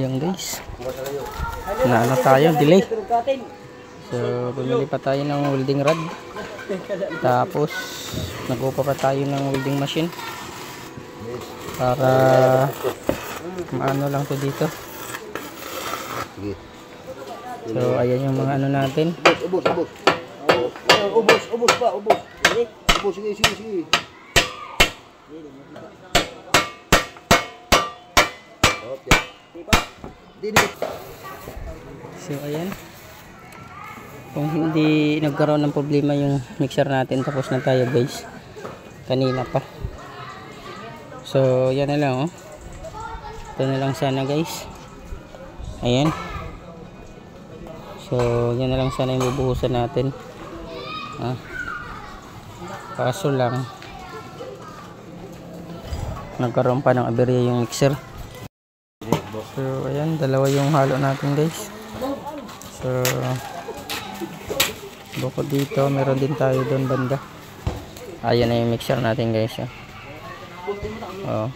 Ayan guys, na tayo, delay. So bumili pa tayo ng welding rod, tapos nag-upa pa tayo ng welding machine para maano lang to dito. So ayan yung mga ano natin. Ubos, sige. So ayan, kung hindi nagkaroon ng problema yung mixer natin, tapos na tayo guys, kanina pa. So yan na lang, oh. Ito na lang sana guys. Ayan. So yan na lang sana yung bubuhusan natin. Kaso lang nagkaroon pa ng aberya yung mixer. So ayan, dalawa yung halo natin guys. So bukod dito meron din tayo doon banda. Ayan na yung mixer natin guys, oh.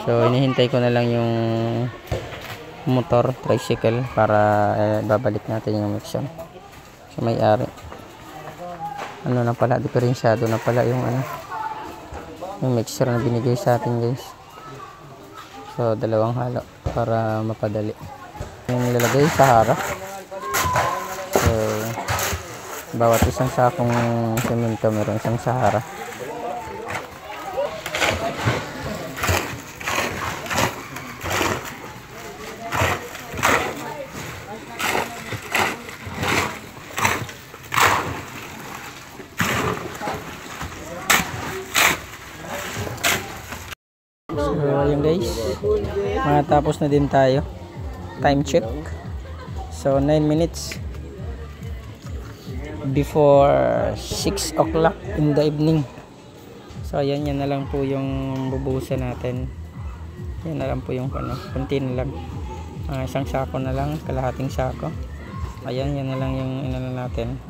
So hinihintay ko na lang yung motor tricycle para babalik natin yung mixer. So may-ari ano na pala, diferensyado na pala yung yung mixer na binigay sa atin guys. So dalawang halo para mapadali. Yung nilalagay sa harap. So bawat isang sakong semento meron isang sahara. So ayun guys, matapos na din tayo. Time check. So 9 minutes before 6 o'clock in the evening. So ayan, yan na lang po yung bubuhusan natin. Yan na lang po yung konti na lang. Isang sako na lang, kalahating sako. Ayan, yan na lang yung inano natin.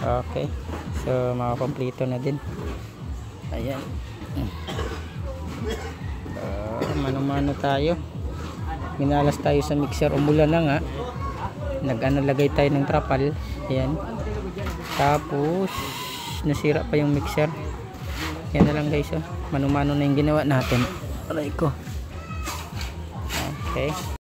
Okay. So makakompleto na din. Ayan. Mano-mano tayo. Minalas tayo sa mixer, umulan na nga. Lagay tayo ng trapal. Ayan. Tapos nasira pa yung mixer. Yan na lang guys, mano-mano na yung ginawa natin. Aray ko. Okay.